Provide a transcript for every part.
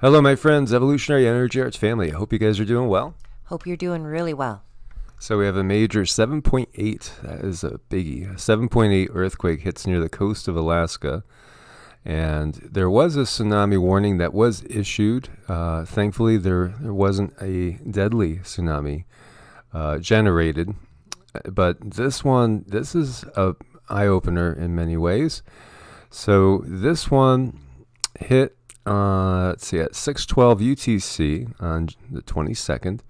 Hello, my friends, Evolutionary Energy Arts family. I hope you guys are doing well. Hope you're doing really well. So we have a major 7.8, that is a biggie. A 7.8 earthquake hits near the coast of Alaska. And there was a tsunami warning that was issued. Thankfully, there wasn't a deadly tsunami generated. But this is a eye-opener in many ways. So this one hit let's see, at 6:12 UTC on the 22nd.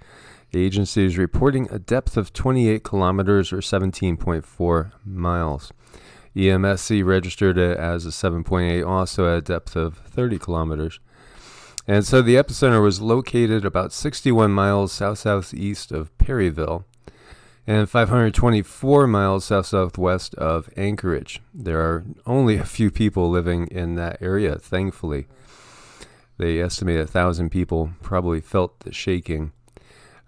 The agency is reporting a depth of 28 kilometers or 17.4 miles. EMSC registered it as a 7.8, also at a depth of 30 kilometers. And so the epicenter was located about 61 miles south-southeast of Perryville and 524 miles south-southwest of Anchorage. There are only a few people living in that area, thankfully. They estimate 1,000 people probably felt the shaking.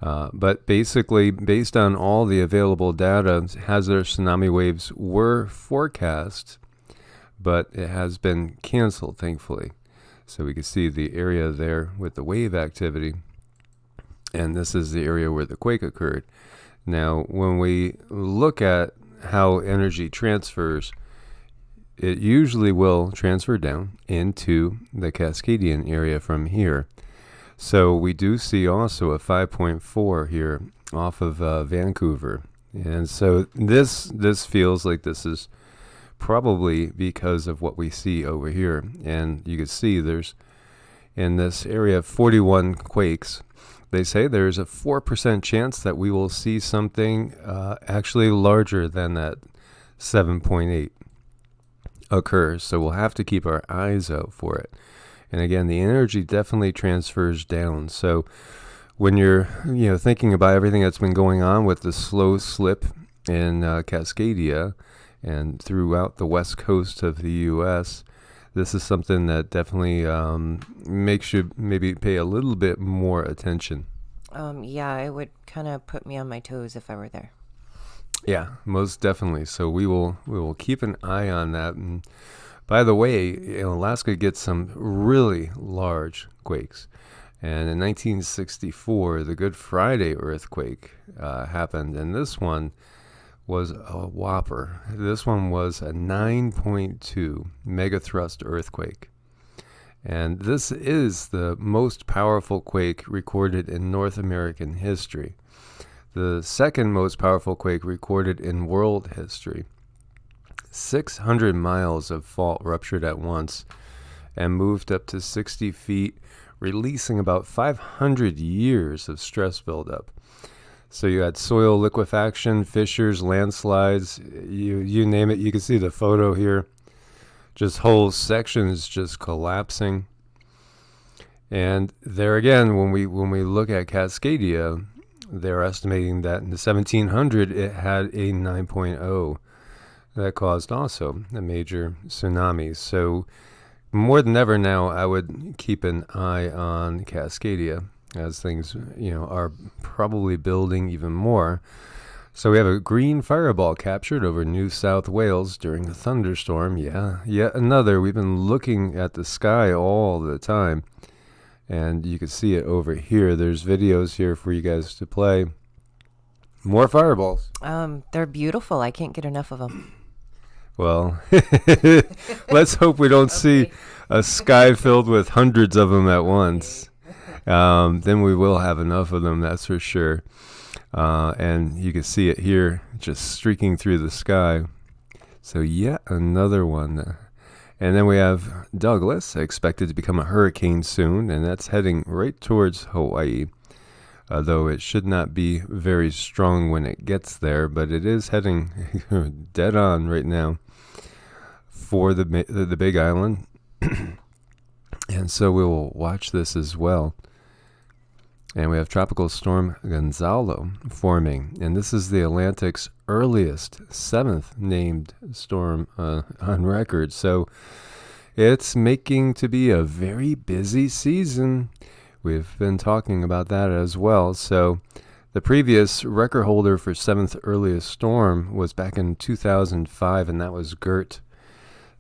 But basically, based on all the available data, hazardous tsunami waves were forecast, but it has been canceled, thankfully. So we can see the area there with the wave activity. And this is the area where the quake occurred. Now, when we look at how energy transfers, it usually will transfer down into the Cascadian area from here. So we do see also a 5.4 here off of Vancouver. And so this feels like this is probably because of what we see over here. And you can see there's, in this area, 41 quakes. They say there's a 4% chance that we will see something actually larger than that 7.8 occurs. So we'll have to keep our eyes out for it. And again, the energy definitely transfers down. So when you're thinking about everything that's been going on with the slow slip in Cascadia and throughout the west coast of the U.S., this is something that definitely makes you maybe pay a little bit more attention. Yeah, it would kind of put me on my toes if I were there. Yeah, most definitely. So we will keep an eye on that. And by the way, Alaska gets some really large quakes. And in 1964, the Good Friday earthquake happened, and this one was a whopper. This one was a 9.2 megathrust earthquake. And this is the most powerful quake recorded in North American history. The second most powerful quake recorded in world history. 600 miles of fault ruptured at once and moved up to 60 feet, releasing about 500 years of stress buildup. So you had soil liquefaction, fissures, landslides, you name it. You can see the photo here. Just whole sections just collapsing. And there again, when we look at Cascadia, they're estimating that in the 1700 it had a 9.0 that caused also a major tsunami. So more than ever now, I would keep an eye on Cascadia as things are probably building even more. So we have a green fireball captured over New South Wales during a thunderstorm. Yeah, yet another. We've been looking at the sky all the time. And you can see it over here. There's videos here for you guys to play. More fireballs. They're beautiful. I can't get enough of them. Well, let's hope we don't see a sky filled with hundreds of them at once. Then we will have enough of them, that's for sure. And you can see it here just streaking through the sky. So yet another one. And then we have Douglas, expected to become a hurricane soon, and that's heading right towards Hawaii. Though it should not be very strong when it gets there, but it is heading dead on right now for the Big Island. And so we will watch this as well. And we have Tropical Storm Gonzalo forming. And this is the Atlantic's earliest, 7th named storm on record. So it's making to be a very busy season. We've been talking about that as well. So the previous record holder for 7th earliest storm was back in 2005, and that was Gert.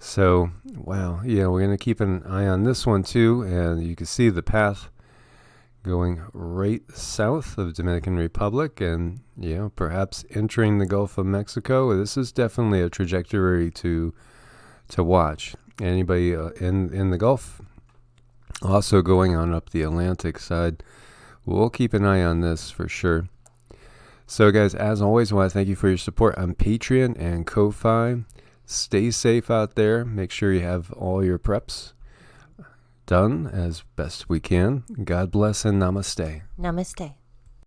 So, wow, yeah, we're going to keep an eye on this one too. And you can see the path going right south of Dominican Republic and, perhaps entering the Gulf of Mexico. This is definitely a trajectory to watch. Anybody in the Gulf also going on up the Atlantic side, we'll keep an eye on this for sure. So, guys, as always, I want to thank you for your support on Patreon and Ko-Fi. Stay safe out there. Make sure you have all your preps done as best we can. God bless and namaste. Namaste.